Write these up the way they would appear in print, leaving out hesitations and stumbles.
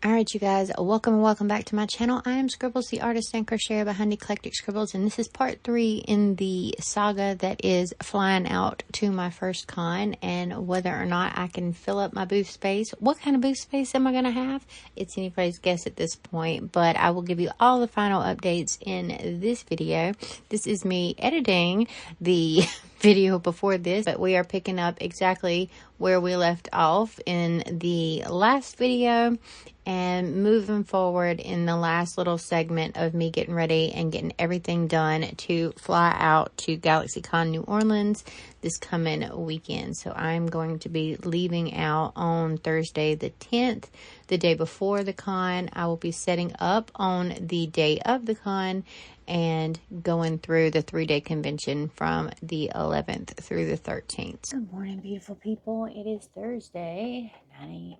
Alright, you guys, welcome and welcome back to my channel. I am Scribbles, the artist and crocheter behind Eclectic Scribbles, and this is part 3 in the saga that is flying out to my first con and whether or not I can fill up my booth space. What kind of booth space am I going to have? It's anybody's guess at this point, but I will give you all the final updates in this video. This is me editing the video before this, but we are picking up exactly where we left off in the last video and moving forward in the last little segment of me getting ready and getting everything done to fly out to GalaxyCon New Orleans this coming weekend. So I'm going to be leaving out on Thursday the 10th, the day before the con. I will be setting up on the day of the con and going through the 3-day convention from the 11th through the 13th. Good morning, beautiful people. It is Thursday.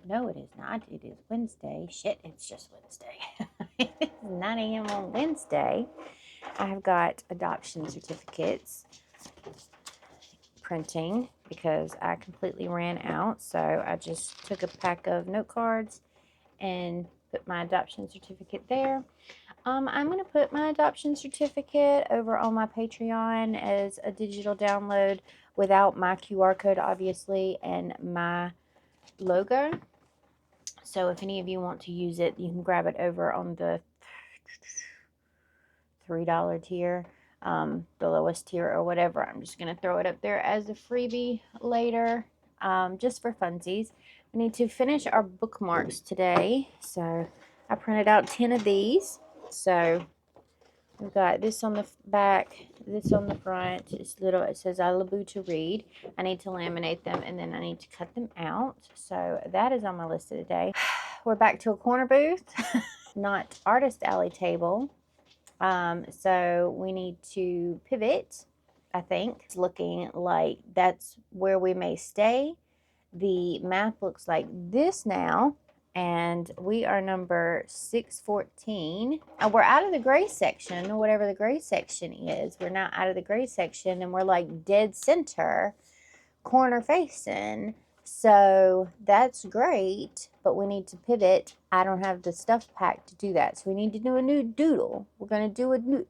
No, it is not. It is Wednesday. Shit, it's just Wednesday. It's 9 a.m. on Wednesday. I have got adoption certificates printing because I completely ran out. So I just took a pack of note cards and put my adoption certificate there. I'm going to put my adoption certificate over on my Patreon as a digital download without my QR code, obviously, and my logo. So if any of you want to use it, you can grab it over on the $3 tier, the lowest tier or whatever. I'm just going to throw it up there as a freebie later, just for funsies. We need to finish our bookmarks today. So I printed out 10 of these. So we've got this on the back, this on the front. It's little. It says I love to read. I need to laminate them and then I need to cut them out. So that is on my list of today. We're back to a corner booth, not artist alley table. So we need to pivot. I think it's looking like that's where we may stay. The map looks like this now. And we are number 614. And we're out of the gray section, whatever the gray section is. We're not out of the gray section, and we're like dead center, corner facing. So that's great, but we need to pivot. I don't have the stuff packed to do that, so we need to do a new doodle. We're gonna do doodle.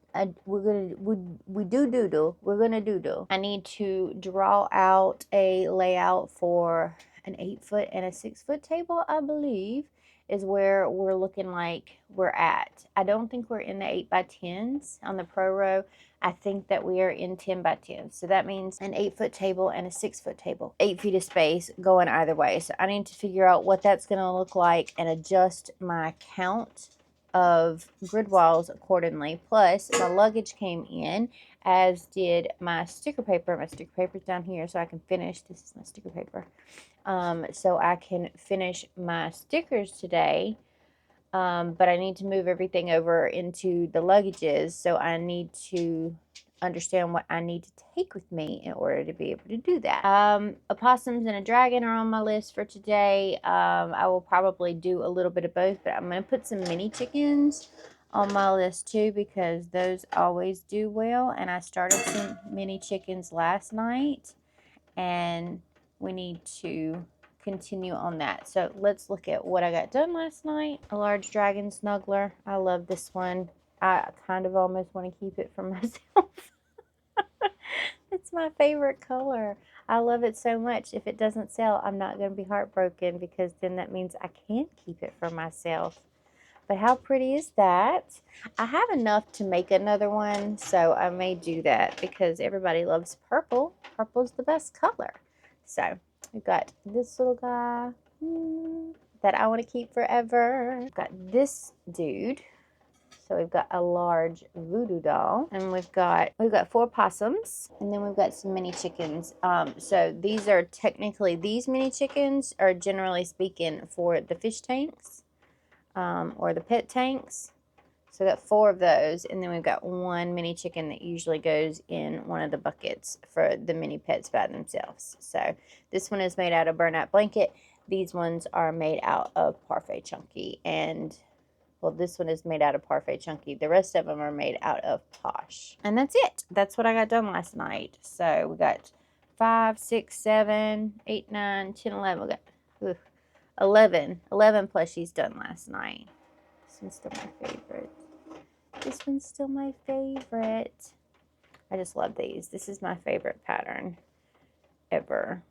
I need to draw out a layout for an 8-foot and a 6-foot table, I believe, is where we're looking like we're at. I don't think we're in the 8x10s on the Pro Row. I think that we are in 10x10. So that means an 8-foot table and a 6-foot table. 8 feet of space going either way. So I need to figure out what that's going to look like and adjust my count of grid walls accordingly. Plus, my luggage came in, as did my sticker paper. My sticker paper's down here, so I can finish. This is my sticker paper. So I can finish my stickers today. But I need to move everything over into the luggages, so I need to understand what I need to take with me in order to be able to do that. Opossums and a dragon are on my list for today. I will probably do a little bit of both, but I'm going to put some mini chickens on my list too, because those always do well, and I started some mini chickens last night, and we need to continue on that. So let's look at what I got done last night. A large dragon snuggler. I love this one. I kind of almost want to keep it for myself. It's my favorite color. I love it so much. If it doesn't sell, I'm not going to be heartbroken, because then that means I can keep it for myself. But how pretty is that? I have enough to make another one, so I may do that because everybody loves purple. Purple's the best color. So we've got this little guy that I want to keep forever. We've got this dude. So we've got a large voodoo doll, and we've got 4 possums, and then we've got some mini chickens. So these are technically, these mini chickens are generally speaking for the fish tanks, or the pet tanks. So we've got 4 of those, and then we've got 1 mini chicken that usually goes in one of the buckets for the mini pets by themselves. So this one is made out of burnout blanket. These ones are made out of parfait chunky, and well, this one is made out of parfait chunky. The rest of them are made out of posh. And that's it. That's what I got done last night. So we got 5, 6, 7, 8, 9, 10, 11. We got 11 plushies done last night. This one's still my favorite. This one's still my favorite. I just love these. This is my favorite pattern ever,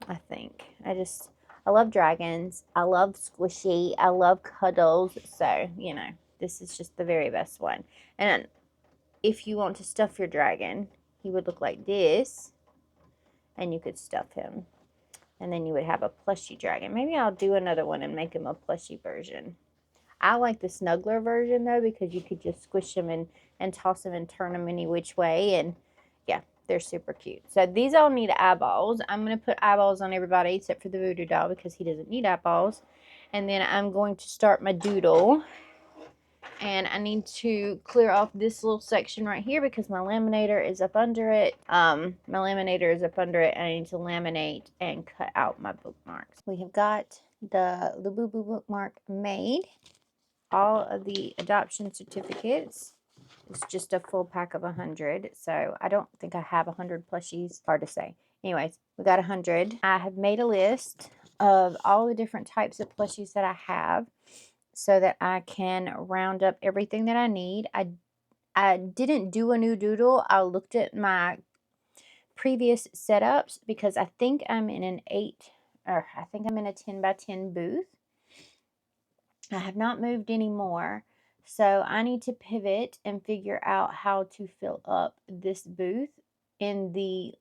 I think. I love dragons. I love squishy. I love cuddles. So, you know, this is just the very best one. And if you want to stuff your dragon, he would look like this. And you could stuff him. And then you would have a plushie dragon. Maybe I'll do another one and make him a plushie version. I like the snuggler version, though, because you could just squish them and toss them and turn them any which way. And, yeah, they're super cute. So, these all need eyeballs. I'm going to put eyeballs on everybody except for the voodoo doll because he doesn't need eyeballs. And then I'm going to start my doodle. And I need to clear off this little section right here because my laminator is up under it. And I need to laminate and cut out my bookmarks. We have got the Labubu bookmark made. All of the adoption certificates. It's just a full pack of 100. So I don't think I have 100 plushies. Hard to say. Anyways, we got 100. I have made a list of all the different types of plushies that I have, so that I can round up everything that I need. I didn't do a new doodle. I looked at my previous setups because I think I'm in a 10 by 10 booth. I have not moved anymore. So I need to pivot and figure out how to fill up this booth in the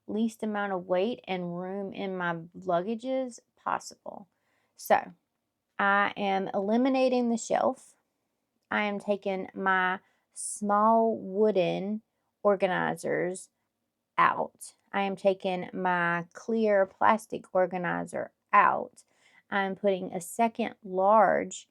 least amount of weight and room in my luggages possible. So I am eliminating the shelf. I am taking my small wooden organizers out. I am taking my clear plastic organizer out. I'm putting a second large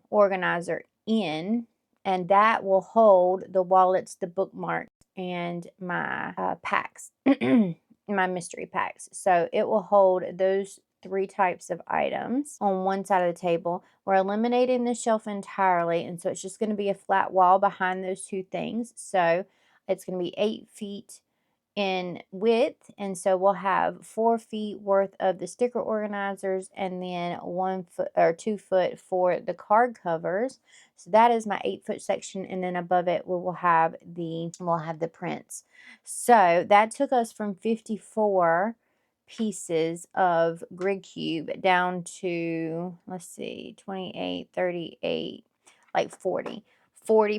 organizer in, and that will hold the wallets, the bookmarks, and my packs, my mystery packs. So it will hold those 3 types of items on one side of the table. We're eliminating the shelf entirely, and so it's just going to be a flat wall behind those 2 things. So it's going to be 8 feet in width, and so we'll have 4 feet worth of the sticker organizers and then 1 foot or 2 foot for the card covers. So that is my 8-foot section, and then above it we'll have the prints. So that took us from 54 pieces of grid cube down to, let's see, 28, 38, like 40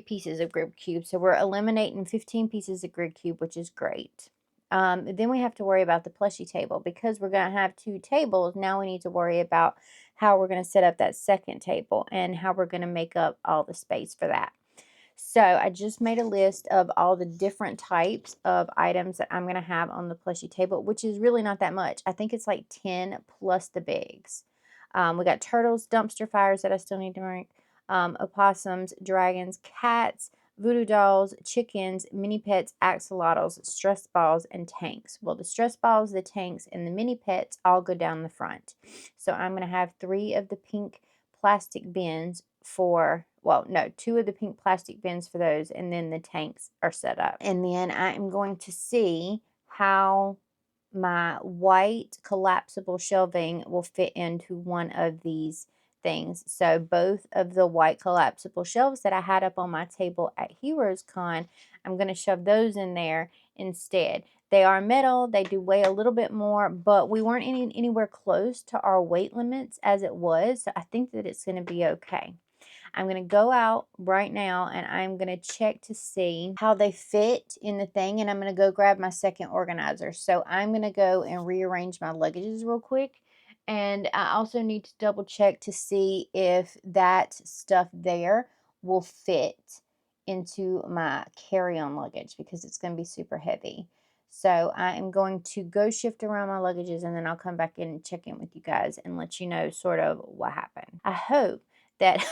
pieces of grid cube. So we're eliminating 15 pieces of grid cube, which is great. Then we have to worry about the plushie table because we're going to have 2 tables. Now we need to worry about how we're going to set up that second table and how we're going to make up all the space for that. So I just made a list of all the different types of items that I'm going to have on the plushie table, which is really not that much. I think it's like 10 plus the bigs. We got turtles, dumpster fires that I still need to make, opossums, dragons, cats, voodoo dolls, chickens, mini pets, axolotls, stress balls, and tanks. Well, the stress balls, the tanks, and the mini pets all go down the front. So I'm going to have 3 of the pink plastic bins for, well, no, 2 of the pink plastic bins for those, and then the tanks are set up. And then I am going to see how my white collapsible shelving will fit into one of these things. So both of the white collapsible shelves that I had up on my table at Heroes Con, I'm going to shove those in there instead. They are metal, they do weigh a little bit more, but we weren't anywhere close to our weight limits as it was, so I think that it's going to be okay. I'm going to go out right now and I'm going to check to see how they fit in the thing, and I'm going to go grab my second organizer. So I'm going to go and rearrange my luggages real quick, and I also need to double check to see if that stuff there will fit into my carry-on luggage because it's going to be super heavy. So I am going to go shift around my luggages, and then I'll come back in and check in with you guys and let you know sort of what happened. I hope that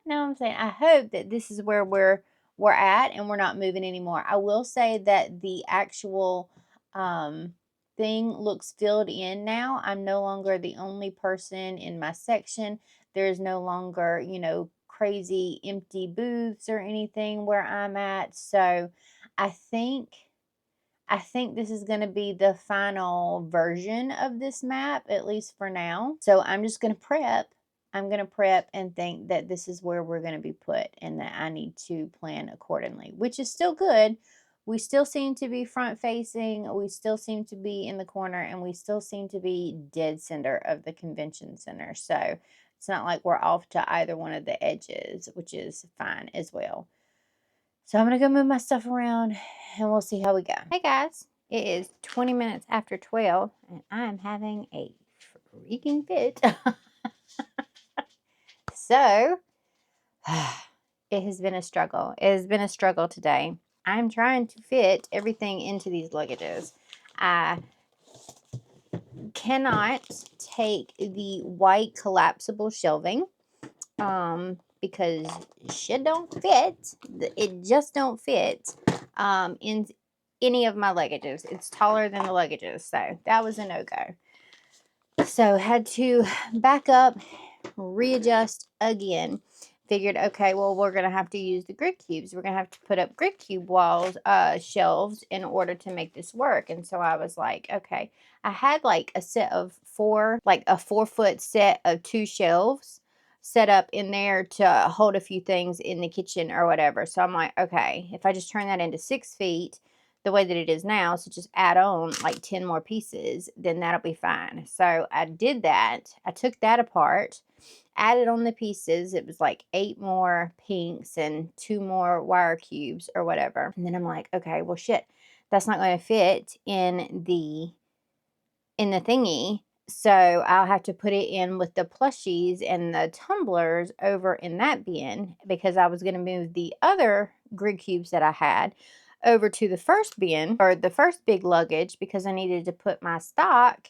no, I'm saying I hope that this is where we're at and we're not moving anymore. I will say that the actual thing looks filled in now. I'm no longer the only person in my section. There's no longer, you know, crazy empty booths or anything where I'm at. So I think I think this is going to be the final version of this map, at least for now. So I'm just going to prep. I'm going to prep and think that this is where we're going to be put and that I need to plan accordingly, which is still good. We still seem to be front facing. We still seem to be in the corner, and we still seem to be dead center of the convention center. So it's not like we're off to either one of the edges, which is fine as well. So I'm going to go move my stuff around and we'll see how we go. Hey guys, it is 20 minutes after 12 and I'm having a freaking fit. So it has been a struggle. It has been a struggle today. I'm trying to fit everything into these luggages. I cannot take the white collapsible shelving because shit don't fit. It just don't fit in any of my luggages. It's taller than the luggages, so that was a no-go. So had to back up, readjust again. Figured, okay, well, we're gonna have to use the grid cubes. We're gonna have to put up grid cube walls, shelves in order to make this work. And so I was like, okay, I had like a set of four, like a 4-foot set of 2 shelves set up in there to hold a few things in the kitchen or whatever. So I'm like, okay, if I just turn that into 6 feet, the way that it is now, so just add on like 10 more pieces, then that'll be fine. So I did that. I took that apart, added on the pieces. It was like 8 more pinks and 2 more wire cubes or whatever. And then I'm like, okay, well shit, that's not going to fit in the thingy. So I'll have to put it in with the plushies and the tumblers over in that bin, because I was going to move the other grid cubes that I had over to the first bin, or the first big luggage, because I needed to put my stock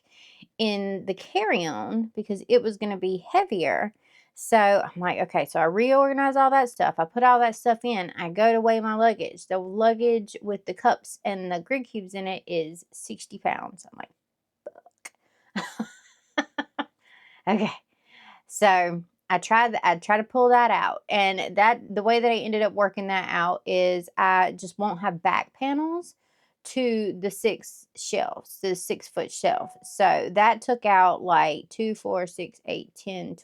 in the carry-on because it was going to be heavier. So I'm like, okay, so I reorganize all that stuff. I put all that stuff in. I go to weigh my luggage. The luggage with the cups and the grid cubes in it is 60 pounds. I'm like, okay. So I tried to pull that out, and the way that I ended up working that out is I just won't have back panels to the 6 shelves, the 6-foot shelf. So that took out like 2, 4, 6, 8, 10,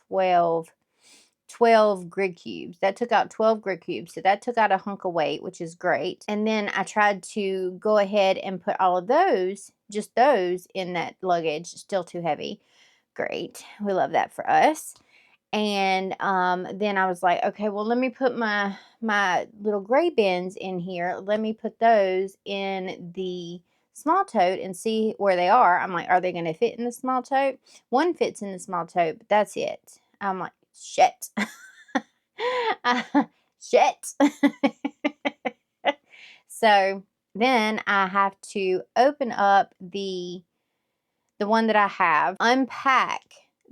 12 grid cubes. That took out 12 grid cubes. So that took out a hunk of weight, which is great. And then I tried to go ahead and put all of those, just those, in that luggage. Still too heavy. Great. We love that for us. And then I was like, okay, well, let me put my little gray bins in here. Let me put those in the small tote and see where they are. I'm like, are they going to fit in the small tote? One fits in the small tote, but that's it. I'm like, shit. Shit. So then I have to open up the one that I have, unpack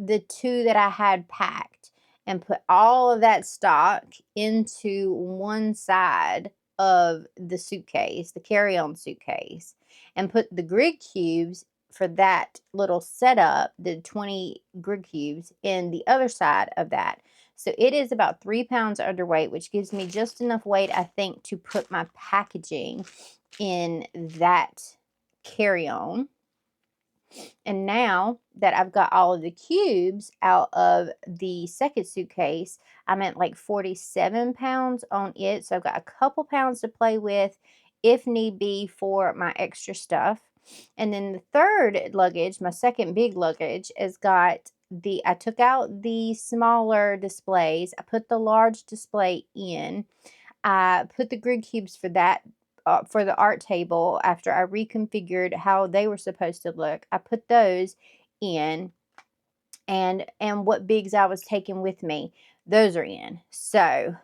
the 2 that I had packed, and put all of that stock into one side of the suitcase, the carry-on suitcase, and put the grid cubes for that little setup, the 20 grid cubes, in the other side of that. So it is about 3 pounds underweight, which gives me just enough weight, I think, to put my packaging in that carry-on. And now that I've got all of the cubes out of the second suitcase, I'm at like 47 pounds on it. So I've got a couple pounds to play with if need be for my extra stuff. And then the third luggage, my second big luggage, has got I took out the smaller displays. I put the large display in. I put the grid cubes for that, for the art table, after I reconfigured how they were supposed to look. I put those in, and what bigs I was taking with me, those are in. So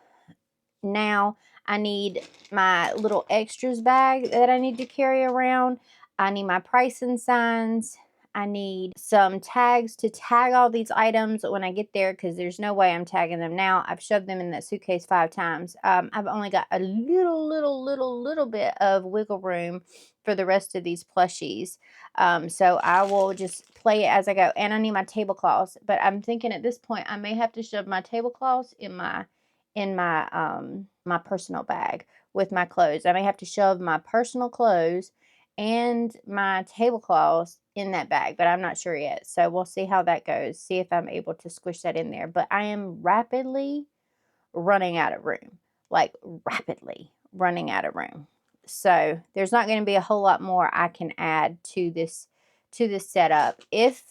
now I need my little extras bag that I need to carry around. I need my pricing signs. I need some tags to tag all these items when I get there, because there's no way I'm tagging them now. I've shoved them in that suitcase 5 times. I've only got a little bit of wiggle room for the rest of these plushies. So I will just play it as I go. And I need my tablecloths. But I'm thinking at this point I may have to shove my tablecloths in my my personal bag with my clothes. I may have to shove my personal clothes and my tablecloths in that bag, but I'm not sure yet. So we'll see how that goes. See if I'm able to squish that in there. But I am rapidly running out of room, like rapidly running out of room. So there's not going to be a whole lot more I can add to this setup. If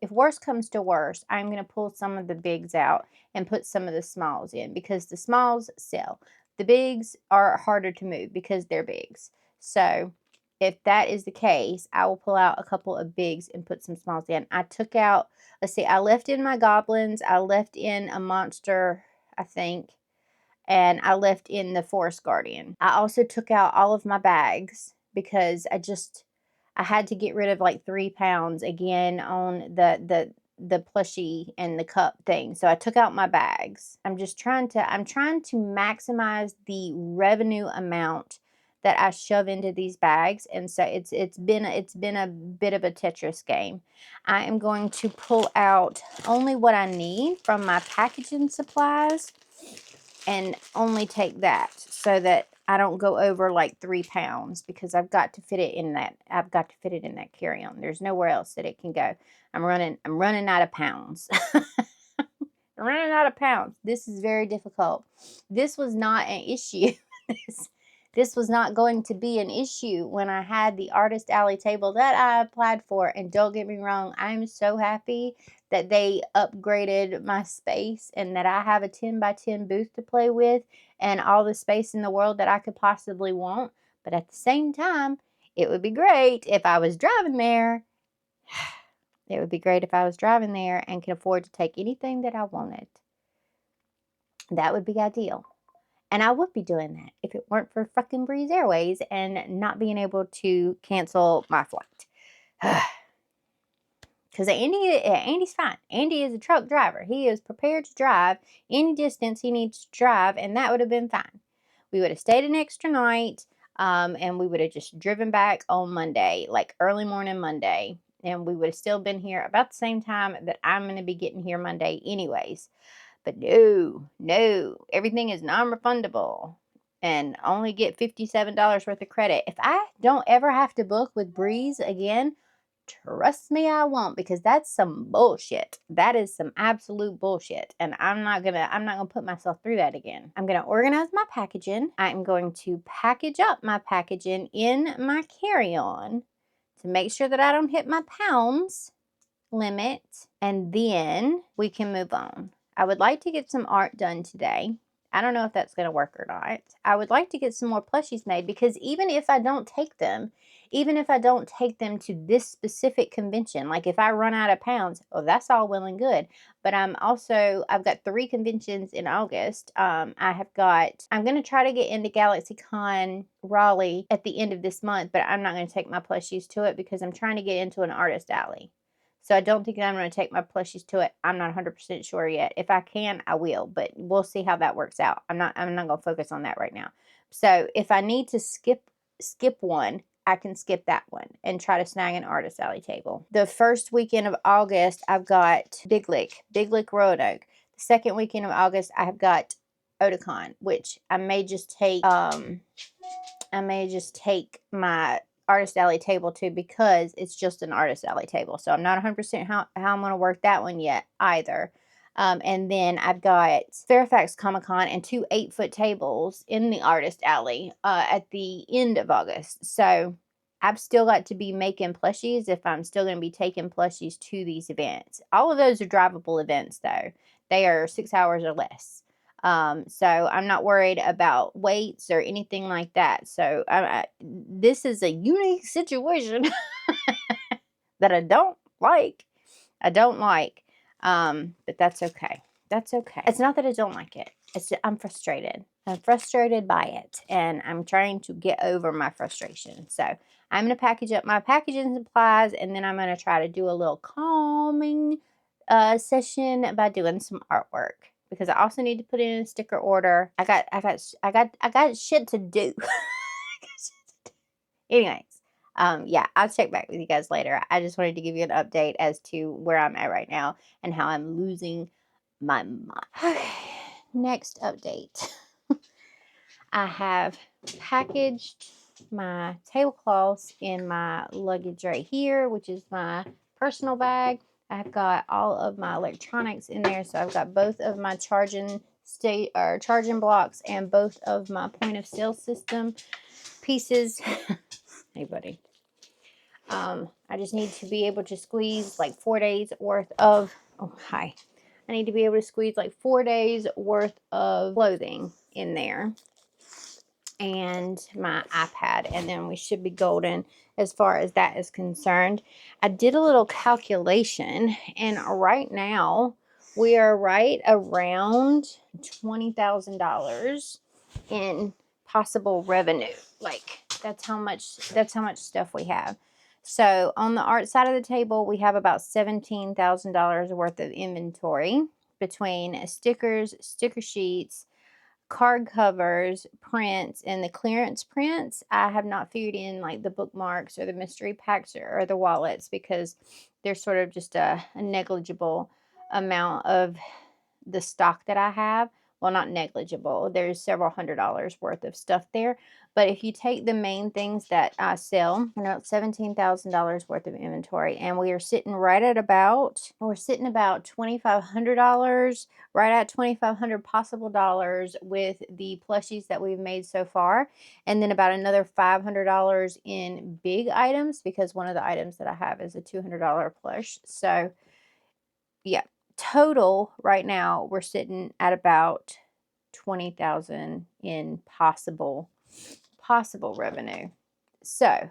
worst comes to worst, I'm going to pull some of the bigs out and put some of the smalls in, because the smalls sell. The bigs are harder to move because they're bigs. So if that is the case, I will pull out a couple of bigs and put some smalls in. I took out, let's see, I left in my goblins. I left in a monster, I think, and I left in the Forest Guardian. I also took out all of my bags because I had to get rid of like 3 pounds again on the plushie and the cup thing. So I took out my bags. I'm trying to maximize the revenue amount that I shove into these bags. And so it's been a bit of a Tetris game. I am going to pull out only what I need from my packaging supplies and only take that, so that I don't go over like 3 pounds, because I've got to fit it in that carry-on. There's nowhere else that it can go. I'm running out of pounds. I'm running out of pounds. This is very difficult. This was not an issue. This was not going to be an issue when I had the Artist Alley table that I applied for. And don't get me wrong, I'm so happy that they upgraded my space and that I have a 10 by 10 booth to play with and all the space in the world that I could possibly want. But at the same time, it would be great if I was driving there. It would be great if I was driving there and could afford to take anything that I wanted. That would be ideal. And I would be doing that if it weren't for fucking Breeze Airways and not being able to cancel my flight. Because Andy's fine. Andy is a truck driver. He is prepared to drive any distance he needs to drive, and that would have been fine. We would have stayed an extra night, and we would have just driven back on Monday, like early morning Monday, and we would have still been here about the same time that I'm going to be getting here Monday anyways. But no, everything is non-refundable and only get $57 worth of credit. If I don't ever have to book with Breeze again, trust me, I won't, because that's some bullshit. That is some absolute bullshit. And I'm not gonna put myself through that again. I'm gonna organize my packaging. I'm going to package up my packaging in my carry-on to make sure that I don't hit my pounds limit, and then we can move on. I would like to get some art done today. I don't know if that's going to work or not. I would like to get some more plushies made, because even if I don't take them to this specific convention, like if I run out of pounds, oh, that's all well and good. But I've got 3 conventions in August. I'm going to try to get into GalaxyCon Raleigh at the end of this month, but I'm not going to take my plushies to it because I'm trying to get into an Artist Alley. So I don't think that I'm going to take my plushies to it. I'm not 100% sure yet. If I can, I will, but we'll see how that works out. I'm not going to focus on that right now. So if I need to skip one, I can skip that one and try to snag an Artist Alley table. The first weekend of August, I've got Big Lick Roanoke. The second weekend of August, I have got Otakon, which I may just take my Artist Alley table too, because it's just an Artist Alley table. So I'm not 100% how I'm going to work that one yet either. And then I've got Fairfax Comic Con and 2 8-foot tables in the Artist Alley at the end of August. So I've still got to be making plushies if I'm still going to be taking plushies to these events. All of those are drivable events though. They are 6 hours or less. So I'm not worried about weights or anything like that. So this is a unique situation that I don't like. But that's okay. That's okay. It's not that I don't like it. It's just, I'm frustrated. I'm frustrated by it, and I'm trying to get over my frustration. So I'm going to package up my packaging supplies, and then I'm going to try to do a little calming session by doing some artwork, because I also need to put in a sticker order. I got shit to do. Anyways, yeah, I'll check back with you guys later. I just wanted to give you an update as to where I'm at right now and how I'm losing my mind. Okay, next update. I have packaged my tablecloths in my luggage right here, which is my personal bag. I've got all of my electronics in there. So I've got both of my charging blocks and both of my point of sale system pieces. Hey, buddy. I just need to be able to squeeze like 4 days worth of, oh, hi. I need to be able to squeeze like 4 days worth of clothing in there and my iPad, and then we should be golden as far as that is concerned. I did a little calculation, and right now we are right around $20,000 in possible revenue. Like that's how much stuff we have. So on the art side of the table, we have about $17,000 worth of inventory between stickers, sticker sheets, card covers, prints, and the clearance prints. I have not figured in like the bookmarks or the mystery packs or the wallets because they're sort of just a negligible amount of the stock that I have. Well, not negligible. There's several $100s worth of stuff there. But if you take the main things that I sell, it's $17,000 worth of inventory, and we're sitting about $2,500, right at $2,500 possible dollars with the plushies that we've made so far, and then about another $500 in big items because one of the items that I have is a $200 plush. So yeah, total right now we're sitting at about 20,000 in possible revenue. So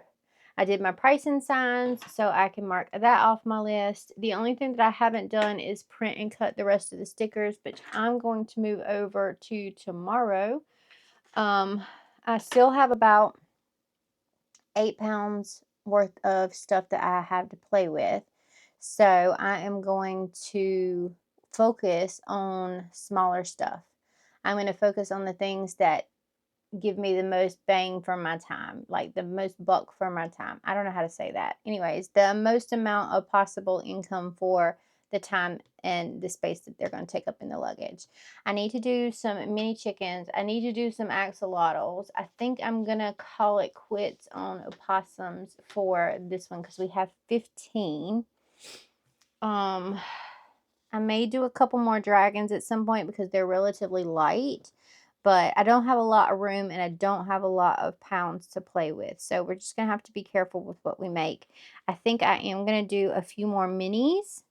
I did my pricing signs so I can mark that off my list. The only thing that I haven't done is print and cut the rest of the stickers, which I'm going to move over to tomorrow. I still have about 8 pounds worth of stuff that I have to play with. So I am going to focus on smaller stuff. I'm going to focus on the things that give me the most bang for my time, like the most buck for my time. I don't know how to say that. Anyways, the most amount of possible income for the time and the space that they're going to take up in the luggage. I need to do some mini chickens. I need to do some axolotls. I think I'm going to call it quits on opossums for this one because we have 15. I may do a couple more dragons at some point because they're relatively light, but I don't have a lot of room and I don't have a lot of pounds to play with. So we're just going to have to be careful with what we make. I think I am going to do a few more minis,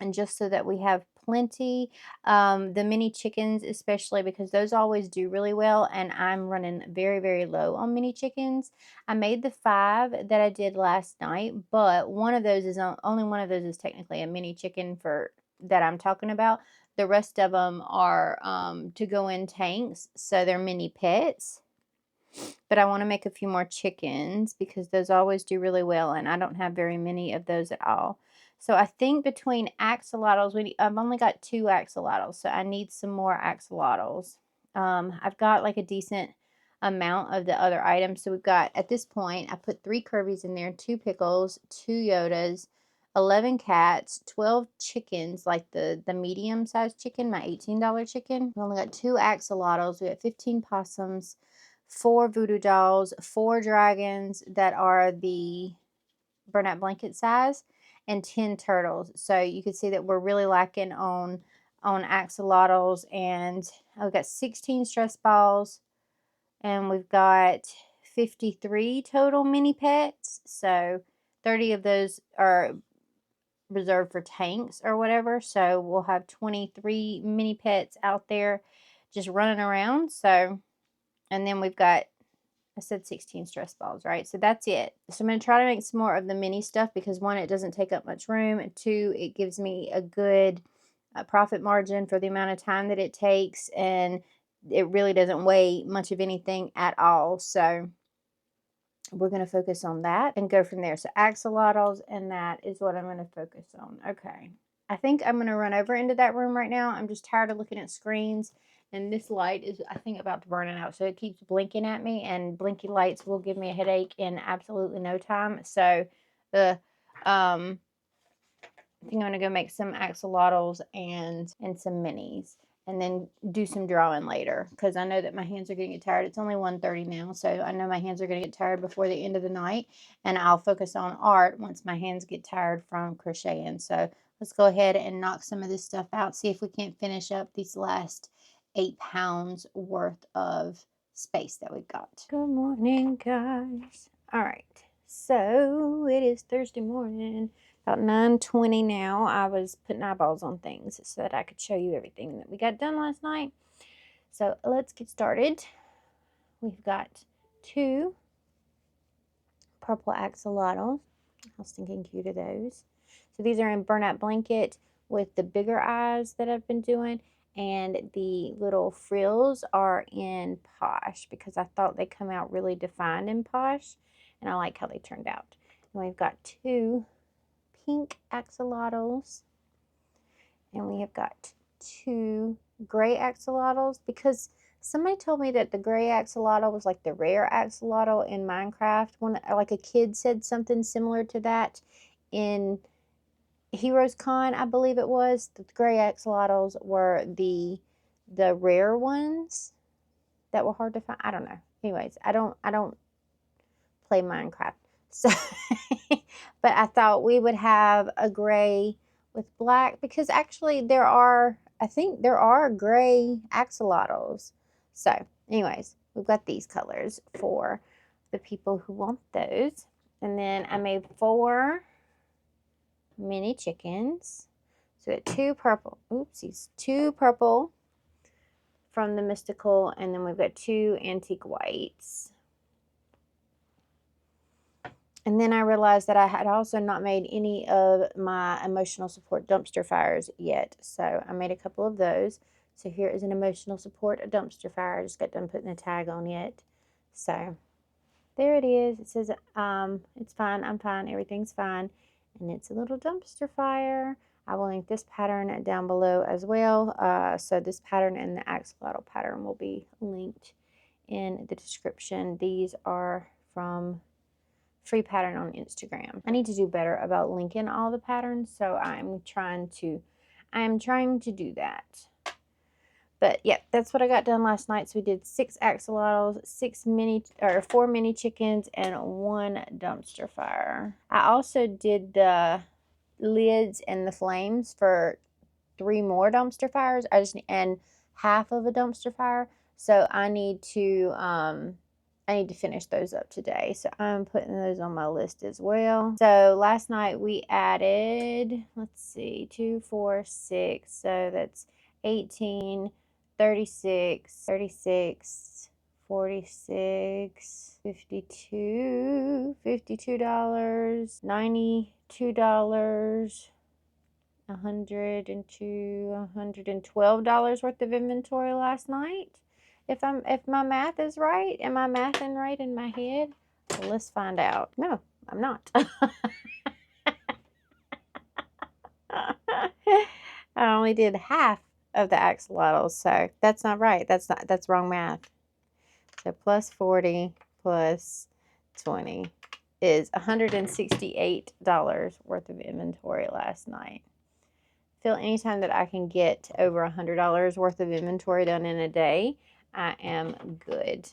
and just so that we have plenty. The mini chickens especially, because those always do really well, and I'm running very, very low on mini chickens. I made the 5 that I did last night, but only one of those is technically a mini chicken for that I'm talking about. The rest of them are to go in tanks, so they're mini pets. But I want to make a few more chickens because those always do really well, and I don't have very many of those at all. So I think between axolotls, I've only got 2 axolotls, so I need some more axolotls. I've got like a decent amount of the other items. So we've got, at this point, I put 3 curvies in there, 2 pickles, 2 Yodas, 11 cats, 12 chickens, like the medium-sized chicken, my $18 chicken. We only got 2 axolotls. We got 15 possums, 4 voodoo dolls, 4 dragons that are the burlap blanket size, and 10 turtles. So you can see that we're really lacking on axolotls, and I've got 16 stress balls, and we've got 53 total mini pets. So 30 of those are reserved for tanks or whatever. So we'll have 23 mini pets out there just running around. So, and then we've got, I said 16 stress balls, right? So that's it. So I'm going to try to make some more of the mini stuff because 1, it doesn't take up much room. And 2, it gives me a good profit margin for the amount of time that it takes. And it really doesn't weigh much of anything at all. So we're going to focus on that and go from there. So axolotls, and that is what I'm going to focus on. Okay. I think I'm going to run over into that room right now. I'm just tired of looking at screens. And this light is, I think, about to burn it out. So it keeps blinking at me, and blinky lights will give me a headache in absolutely no time. So I think I'm going to go make some axolotls and some minis. and then do some drawing later, because I know that my hands are going to get tired. It's only 1:30 now, so I know my hands are going to get tired before the end of the night, and I'll focus on art once my hands get tired from crocheting. So let's go ahead and knock some of this stuff out, see if we can't finish up these last 8 pounds worth of space that we've got. Good morning, guys. All right, so it is Thursday morning, about 9:20 now. I was putting eyeballs on things so that I could show you everything that we got done last night. So let's get started. We've got 2 purple axolotls. How stinking cute are those? So these are in burnout blanket with the bigger eyes that I've been doing, and the little frills are in Posh because I thought they come out really defined in Posh, and I like how they turned out. And we've got 2 pink axolotls, and we have got 2 gray axolotls, because somebody told me that the gray axolotl was like the rare axolotl in Minecraft. Like a kid said something similar to that in Heroes Con, I believe it was. The gray axolotls were the rare ones that were hard to find. I don't know. Anyways, I don't play Minecraft. So but I thought we would have a gray with black, because actually I think there are gray axolotls. So anyways, we've got these colors for the people who want those. And then I made 4 mini chickens. So we got 2 purple, oopsies, 2 purple from the Mystical, and then we've got 2 antique whites. And then I realized that I had also not made any of my emotional support dumpster fires yet. So I made a couple of those. So here is an emotional support dumpster fire. I just got done putting a tag on it. So there it is. It says, it's fine, I'm fine, everything's fine. And it's a little dumpster fire. I will link this pattern down below as well. So this pattern and the axolotl pattern will be linked in the description. These are from Free Pattern on Instagram. I need to do better about linking all the patterns, so I'm trying to do that. But yeah, that's what I got done last night. So we did 6 axolotls, 4 mini chickens, and 1 dumpster fire. I also did the lids and the flames for 3 more dumpster fires. And half of a dumpster fire. So I need to finish those up today. So I'm putting those on my list as well. So last night we added, let's see, 2, 4, 6. So that's 18, 36, 46, 46, 52, $52, $92, $112 worth of inventory last night. If my math is right, am I mathing right in my head? Well, let's find out. No, I'm not. I only did half of the axolotls, so that's not right. That's wrong math. So plus 40 plus 20 is $168 worth of inventory last night. I feel anytime that I can get over $100 worth of inventory done in a day, I am good.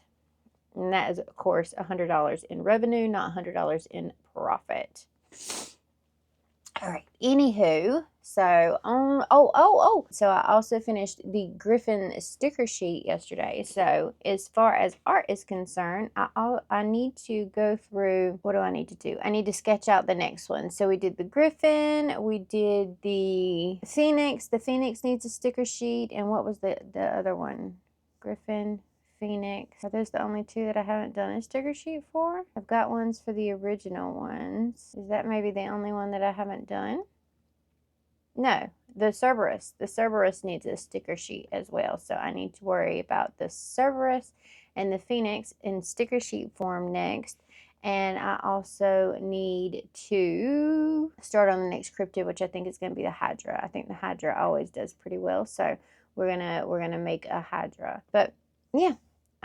And that is, of course, $100 in revenue, not $100 in profit. All right. Anywho, so so I also finished the Griffin sticker sheet yesterday. So as far as art is concerned, I need to go through. What do I need to do? I need to sketch out the next one. So we did the Griffin, we did the Phoenix. The Phoenix needs a sticker sheet, and what was the other one? Griffin, Phoenix. Are those the only 2 that I haven't done a sticker sheet for? I've got ones for the original ones. Is that maybe the only one that I haven't done? No, the Cerberus. The Cerberus needs a sticker sheet as well. So I need to worry about the Cerberus and the Phoenix in sticker sheet form next. And I also need to start on the next cryptid, which I think is going to be the Hydra. I think the Hydra always does pretty well. So we're gonna make a Hydra. But yeah,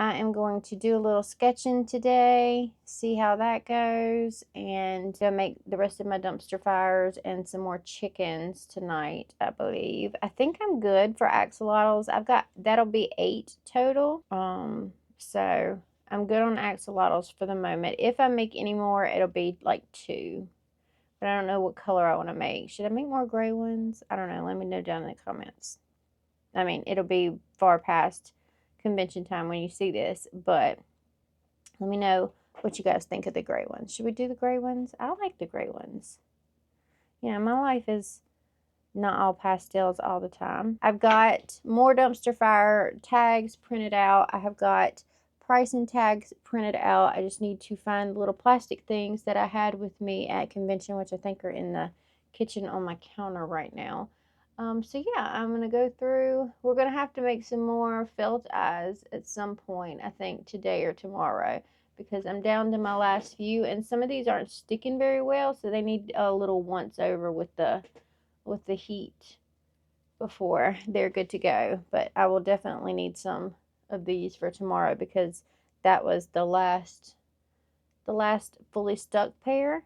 I am going to do a little sketching today, see how that goes, and go make the rest of my dumpster fires and some more chickens tonight, I believe. I think I'm good for axolotls. that'll be 8 total. So I'm good on axolotls for the moment. If I make any more, it'll be like 2. But I don't know what color I want to make. Should I make more gray ones? I don't know. Let me know down in the comments. I mean, it'll be far past convention time when you see this, but let me know what you guys think of the gray ones. Should we do the gray ones? I like the gray ones. You know, my life is not all pastels all the time. I've got more dumpster fire tags printed out. I have got pricing tags printed out. I just need to find the little plastic things that I had with me at convention, which I think are in the kitchen on my counter right now. So yeah, I'm going to go through. We're going to have to make some more felt eyes at some point, I think today or tomorrow, because I'm down to my last few, and some of these aren't sticking very well, so they need a little once over with the heat before they're good to go. But I will definitely need some of these for tomorrow, because that was the last fully stuck pair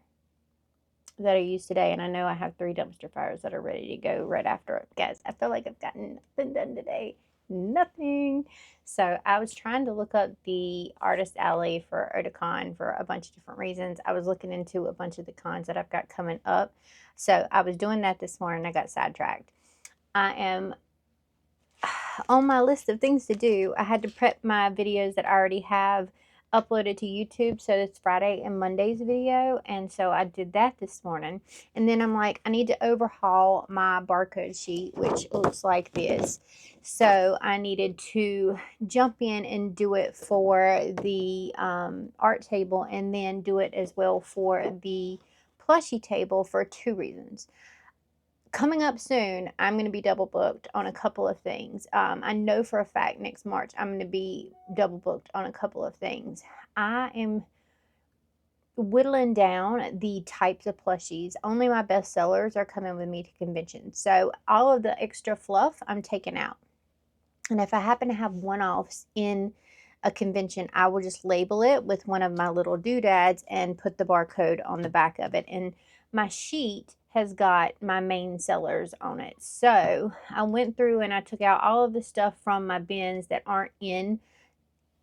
that I used today, and I know I have 3 dumpster fires that are ready to go right after it. Guys, I feel like I've gotten nothing done today. Nothing. So I was trying to look up the artist alley for Otakon for a bunch of different reasons. I was looking into a bunch of the cons that I've got coming up. So I was doing that this morning. I got sidetracked. I am on my list of things to do. I had to prep my videos that I already have uploaded to YouTube, so it's Friday and Monday's video, and so I did that this morning. And then I'm like, I need to overhaul my barcode sheet, which looks like this. So I needed to jump in and do it for the art table, and then do it as well for the plushie table for 2 reasons. Coming up soon, I'm going to be double booked on a couple of things. I know for a fact next March I'm going to be double booked on a couple of things. I am whittling down the types of plushies. Only my best sellers are coming with me to convention. So all of the extra fluff I'm taking out. And if I happen to have one-offs in a convention, I will just label it with one of my little doodads and put the barcode on the back of it. And my sheet has got my main sellers on it. So I went through and I took out all of the stuff from my bins that aren't in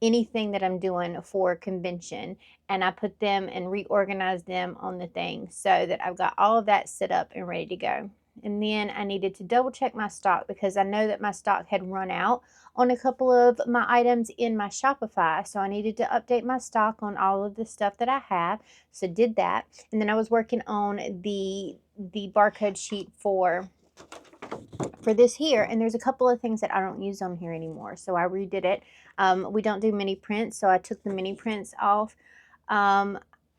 anything that I'm doing for convention, and I put them and reorganized them on the thing so that I've got all of that set up and ready to go. And then I needed to double check my stock, because I know that my stock had run out on a couple of my items in my Shopify. So I needed to update my stock on all of the stuff that I have. So did that. And then I was working on the barcode sheet for this here, and there's a couple of things that I don't use on here anymore, so I redid it. We don't do mini prints, so I took the mini prints off.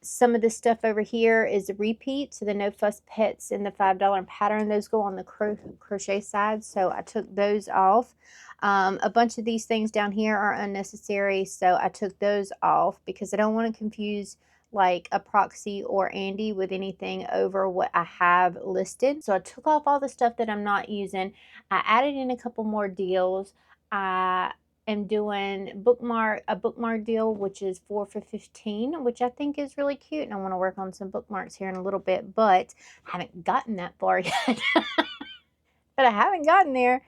Some of this stuff over here is a repeat, so the No Fuss Pets and the $5 pattern, those go on the crochet side, so I took those off. A bunch of these things down here are unnecessary, so I took those off because I don't want to confuse like a proxy or Andy with anything over what I have listed. So I took off all the stuff that I'm not using. I added in a couple more deals. I am doing a bookmark deal, which is 4 for $15, which I think is really cute, and I want to work on some bookmarks here in a little bit, but I haven't gotten that far yet. But I haven't gotten there.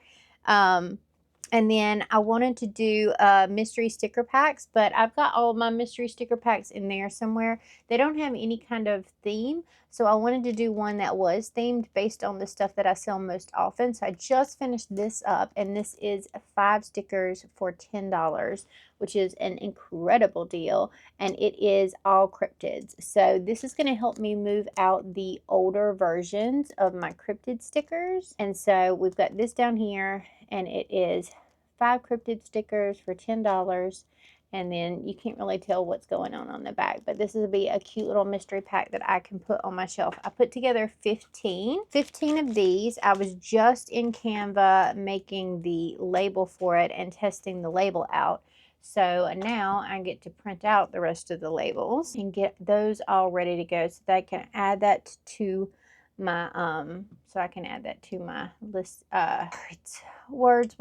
And then I wanted to do mystery sticker packs, but I've got all of my mystery sticker packs in there somewhere. They don't have any kind of theme, so I wanted to do one that was themed based on the stuff that I sell most often. So I just finished this up, and this is 5 stickers for $10, which is an incredible deal, and it is all cryptids. So this is going to help me move out the older versions of my cryptid stickers. And so we've got this down here, and it is 5 cryptid stickers for $10, and then you can't really tell what's going on the back, but this will be a cute little mystery pack that I can put on my shelf. I put together 15 of these. I was just in Canva making the label for it and testing the label out. So now I get to print out the rest of the labels and get those all ready to go so that I can add that to so I can add that to my list. Words,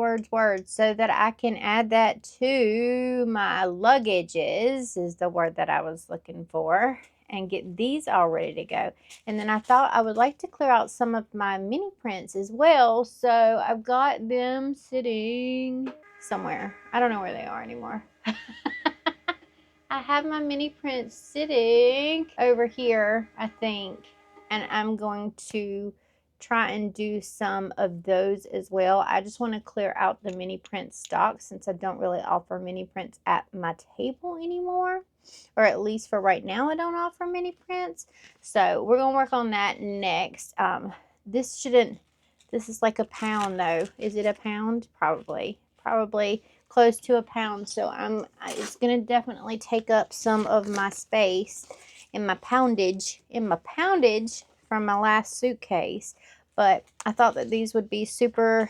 so that I can add that to my luggages is the word that I was looking for, and get these all ready to go. And then I thought I would like to clear out some of my mini prints as well, so I've got them sitting somewhere. I don't know where they are anymore. I have my mini prints sitting over here, I think, and I'm going to try and do some of those as well. I just want to clear out the mini print stock since I don't really offer mini prints at my table anymore, or at least for right now I don't offer mini prints. So we're going to work on that next. This is like a pound though. Is it a pound? Probably close to a pound, so it's gonna definitely take up some of my space in my poundage from my last suitcase. But I thought that these would be super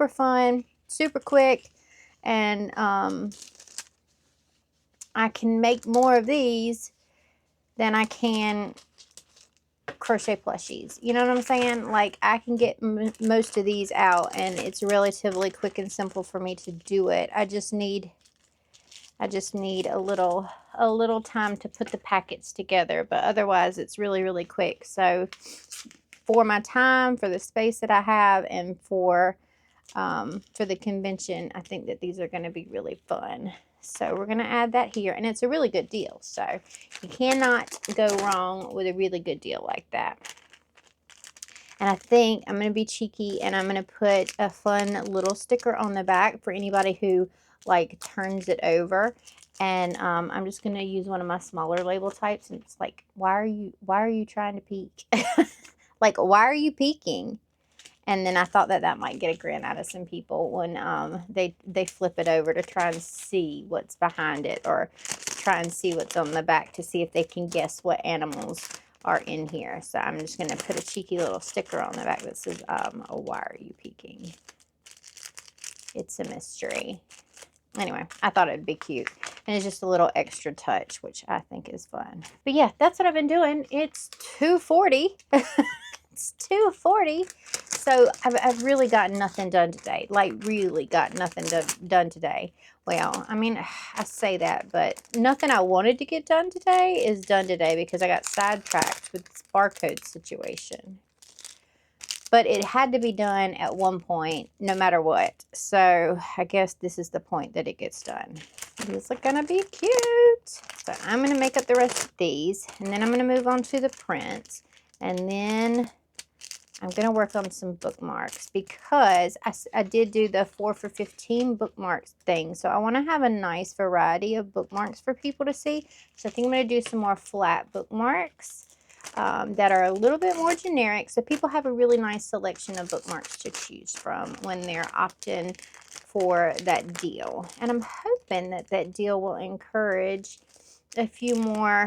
fun, super quick, and I can make more of these than I can crochet plushies. You know what I'm saying? Like, I can get most of these out, and it's relatively quick and simple for me to do it. I just need a little time to put the packets together, but otherwise it's really quick. So for my time, for the space that I have, and for the convention, I think that these are going to be really fun. So we're going to add that here, and it's a really good deal. So you cannot go wrong with a really good deal like that. And I think I'm going to be cheeky, and I'm going to put a fun little sticker on the back for anybody who like turns it over. And I'm just going to use one of my smaller label types, and it's like, why are you trying to peek? Like, why are you peeking? And then I thought that might get a grin out of some people when they flip it over to try and see what's behind it, or try and see what's on the back to see if they can guess what animals are in here. So I'm just going to put a cheeky little sticker on the back that says, why are you peeking? It's a mystery. Anyway, I thought it'd be cute. And it's just a little extra touch, which I think is fun. But yeah, that's what I've been doing. It's 2:40. It's 2:40. So I've really got nothing done today. Like, really got nothing done today. Well, I mean, I say that, but nothing I wanted to get done today is done today because I got sidetracked with this barcode situation. But it had to be done at one point, no matter what. So I guess this is the point that it gets done. These are gonna be cute. So I'm gonna make up the rest of these, and then I'm gonna move on to the prints, and then I'm gonna work on some bookmarks because I did do the 4 for $15 bookmarks thing. So I want to have a nice variety of bookmarks for people to see. So I think I'm gonna do some more flat bookmarks that are a little bit more generic, so people have a really nice selection of bookmarks to choose from when they're opting for that deal. And I'm hoping that deal will encourage a few more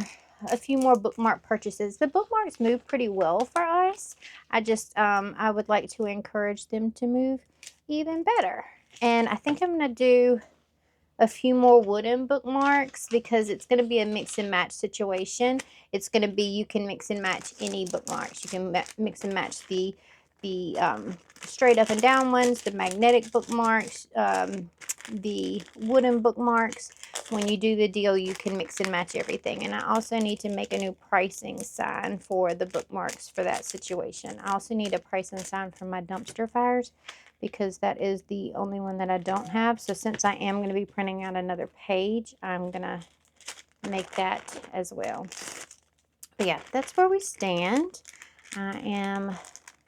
bookmark purchases. The bookmarks move pretty well for us. I would like to encourage them to move even better. And I think I'm going to do a few more wooden bookmarks because it's going to be a mix and match situation. It's going to be, you can mix and match any bookmarks. You can mix and match the straight up and down ones, the magnetic bookmarks, the wooden bookmarks. When you do the deal, you can mix and match everything. And I also need to make a new pricing sign for the bookmarks for that situation. I also need a pricing sign for my dumpster fires, because that is the only one that I don't have. So since I am going to be printing out another page, I'm going to make that as well. But yeah, that's where we stand. I am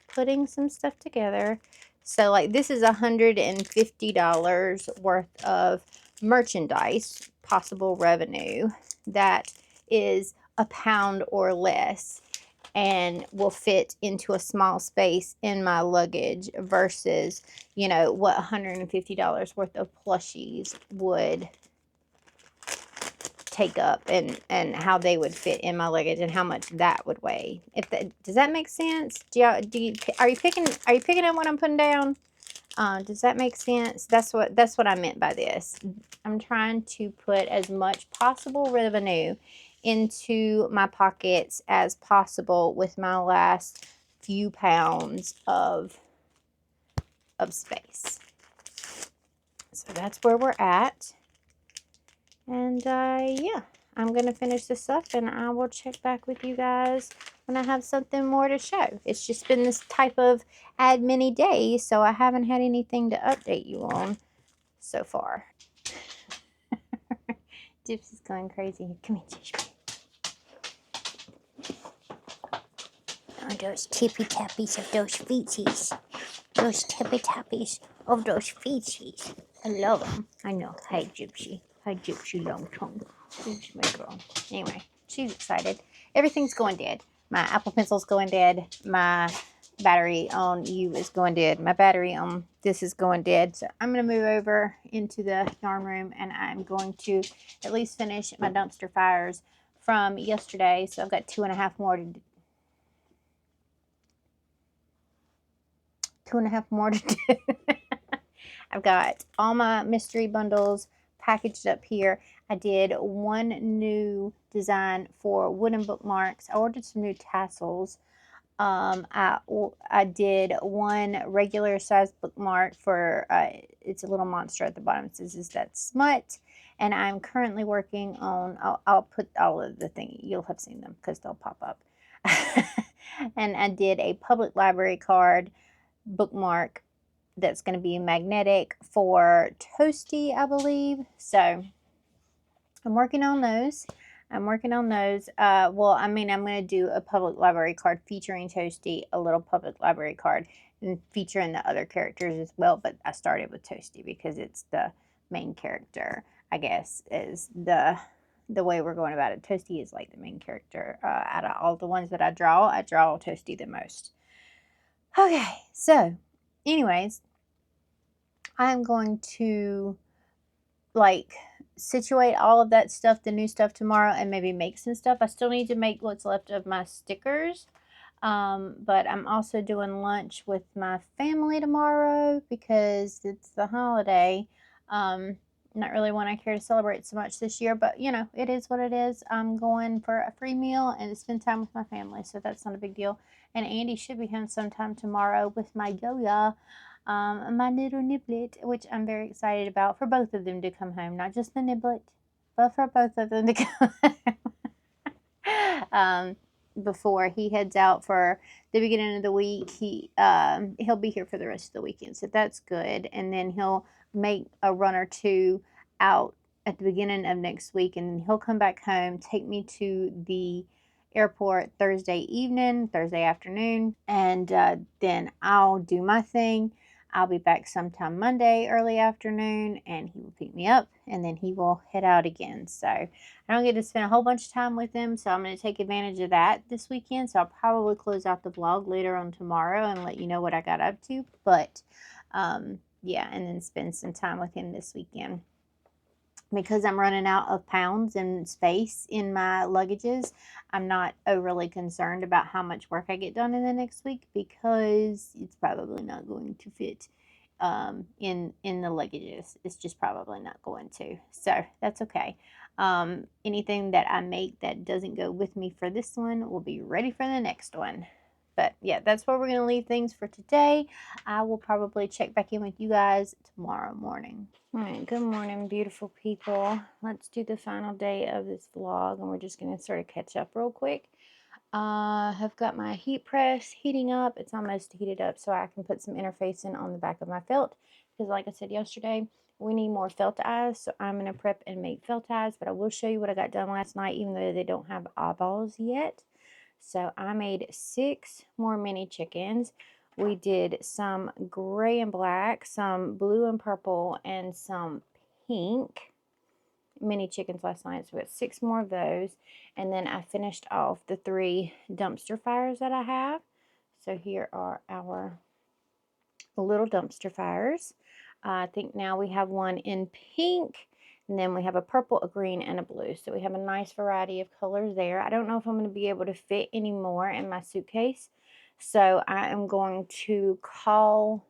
putting some stuff together. So like, this is $150 worth of merchandise, possible revenue, that is a pound or less and will fit into a small space in my luggage versus, you know, what $150 worth of plushies would take up, and how they would fit in my luggage and how much that would weigh. Does that make sense? Are you picking up what I'm putting down? Does that make sense? That's what I meant by this. I'm trying to put as much possible revenue into my pockets as possible with my last few pounds of space. So that's where we're at. And yeah, I'm going to finish this up and I will check back with you guys when I have something more to show. It's just been this type of admin day, so I haven't had anything to update you on so far. Gypsy's going crazy. Come here, Gypsy. Oh, those tippy tappies of those feeties. Those tippy tappies of those feeties. I love them. I know. Hi, Gypsy. Hi, Gypsy Long Tongue. Gypsy, my girl. Anyway, she's excited. Everything's going dead. My Apple Pencil's going dead. My battery on you is going dead. My battery on this is going dead. So I'm going to move over into the yarn room and I'm going to at least finish my dumpster fires from yesterday. So I've got 2.5 more to do. 2.5 more to do. I've got all my mystery bundles packaged up here. I did one new design for wooden bookmarks. I ordered some new tassels. I did one regular size bookmark for, it's a little monster at the bottom. It says, "Is that smut?" And I'm currently working on, I'll put all of the things, you'll have seen them because they'll pop up. And I did a public library card bookmark that's going to be magnetic for Toasty, I believe. So I'm working on those. Well, I mean, I'm going to do a public library card featuring Toasty, a little public library card, and featuring the other characters as well. But I started with Toasty because it's the main character, I guess, is the way we're going about it. Toasty is like the main character. Out of all the ones that I draw Toasty the most. Okay, so anyways, I'm going to like situate all of that stuff, the new stuff tomorrow, and maybe make some stuff. I still need to make what's left of my stickers. But I'm also doing lunch with my family tomorrow because it's the holiday. Not really one I care to celebrate so much this year, but you know, it is what it is. I'm going for a free meal and to spend time with my family, so that's not a big deal. And Andy should be home sometime tomorrow with my Yoya, my little niblet, which I'm very excited about for both of them to come home. Not just the niblet, but for both of them to come home. Before he heads out for the beginning of the week, he'll be here for the rest of the weekend, so that's good. And then he'll make a run or two out at the beginning of next week, and then he'll come back home, take me to the airport Thursday afternoon, and then I'll do my thing. I'll be back sometime Monday early afternoon, and he will pick me up, and then he will head out again. So I don't get to spend a whole bunch of time with him, so I'm going to take advantage of that this weekend. So I'll probably close out the vlog later on tomorrow and let you know what I got up to. But yeah, and then spend some time with him this weekend. Because I'm running out of pounds and space in my luggages, I'm not overly concerned about how much work I get done in the next week because it's probably not going to fit in the luggages. It's just probably not going to. So that's okay. Anything that I make that doesn't go with me for this one will be ready for the next one. But yeah, that's where we're going to leave things for today. I will probably check back in with you guys tomorrow morning. All right, good morning, beautiful people. Let's do the final day of this vlog, and we're just going to sort of catch up real quick. I've got my heat press heating up. It's almost heated up, so I can put some interfacing on the back of my felt. Because like I said yesterday, we need more felt eyes, so I'm going to prep and make felt eyes. But I will show you what I got done last night, even though they don't have eyeballs yet. So I made 6 more mini chickens. We did some gray and black, some blue and purple, and some pink mini chickens last night. So we got 6 more of those. And then I finished off the 3 dumpster fires that I have. So here are our little dumpster fires. I think now we have one in pink. And then we have a purple, a green, and a blue. So we have a nice variety of colors there. I don't know if I'm going to be able to fit any more in my suitcase. So I am going to call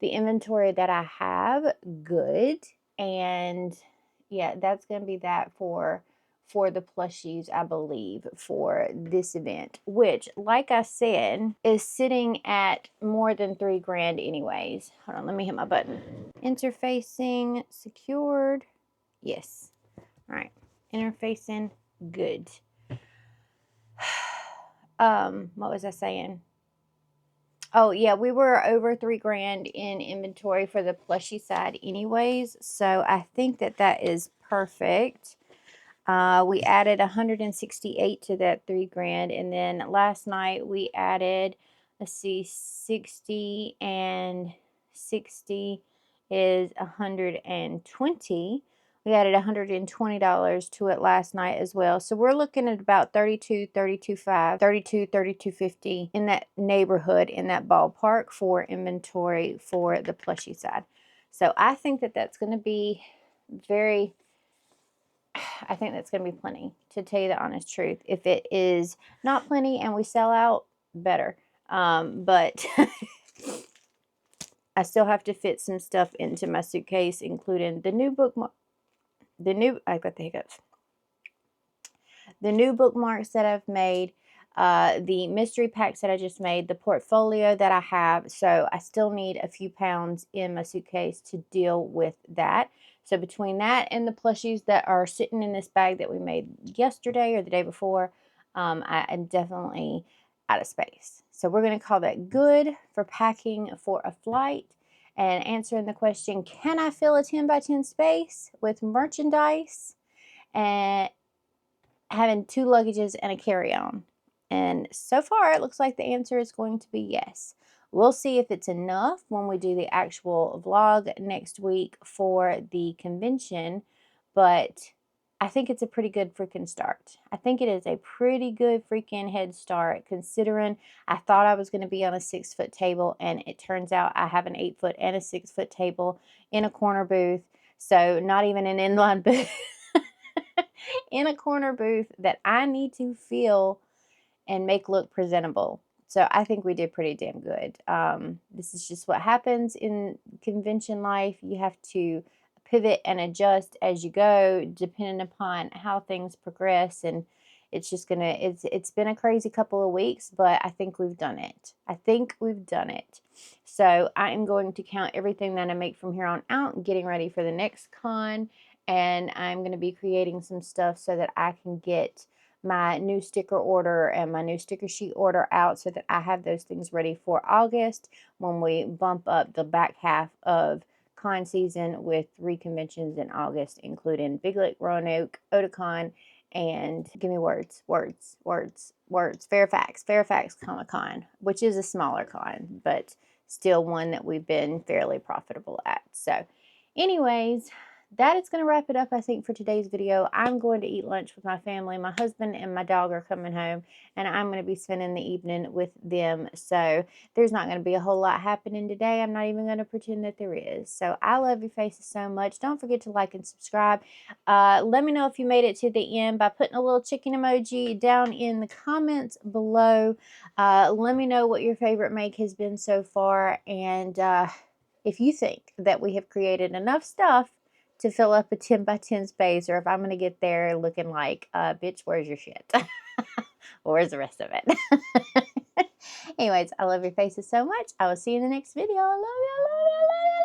the inventory that I have good. And yeah, that's going to be that for for the plushies, I believe, for this event, which, like I said, is sitting at more than $3,000 anyways. Hold on, let me hit my button. Interfacing secured. Yes. All right. Interfacing good. What was I saying? Oh, yeah, we were over $3,000 in inventory for the plushie side anyways, so I think that that is perfect. We added 168 to that $3,000, and then last night we added, let's see, 60 and 60 is 120. We added $120 to it last night as well. So we're looking at about 32, 32.5, 32, 32.50 in that neighborhood, in that ballpark for inventory for the plushie side. So I think that that's going to be very, I think that's going to be plenty, to tell you the honest truth. If it is not plenty and we sell out, better. But I still have to fit some stuff into my suitcase, including the new bookmark. I got the hiccups. The new bookmarks that I've made, the mystery packs that I just made, the portfolio that I have. So I still need a few pounds in my suitcase to deal with that. So between that and the plushies that are sitting in this bag that we made yesterday or the day before, I am definitely out of space. So we're going to call that good for packing for a flight and answering the question, can I fill a 10 by 10 space with merchandise and having 2 luggages and a carry-on? And so far it looks like the answer is going to be yes. We'll see if it's enough when we do the actual vlog next week for the convention, but I think it's a pretty good freaking start. I think it is a pretty good freaking head start, considering I thought I was going to be on a 6-foot table, and it turns out I have an 8-foot and a 6-foot table in a corner booth. So not even an inline booth. In a corner booth that I need to fill and make look presentable. So I think we did pretty damn good. This is just what happens in convention life. You have to pivot and adjust as you go, depending upon how things progress. And it's just gonna, it's been a crazy couple of weeks, but I think we've done it. I think we've done it. So I am going to count everything that I make from here on out, getting ready for the next con. And I'm going to be creating some stuff so that I can get my new sticker order and my new sticker sheet order out, so that I have those things ready for August when we bump up the back half of con season with 3 conventions in August, including Big Lake, Roanoke, Otakon, and give me words, Fairfax Comic-Con, which is a smaller con, but still one that we've been fairly profitable at. So anyways, that is going to wrap it up, I think, for today's video. I'm going to eat lunch with my family. My husband and my dog are coming home, and I'm going to be spending the evening with them. So there's not going to be a whole lot happening today. I'm not even going to pretend that there is. So I love your faces so much. Don't forget to like and subscribe. Let me know if you made it to the end by putting a little chicken emoji down in the comments below. Let me know what your favorite make has been so far, and if you think that we have created enough stuff to fill up a 10 by 10 space, or if I'm going to get there looking like, bitch, where's your shit? Where's the rest of it? Anyways, I love your faces so much. I will see you in the next video. I love you. I love you. I love you.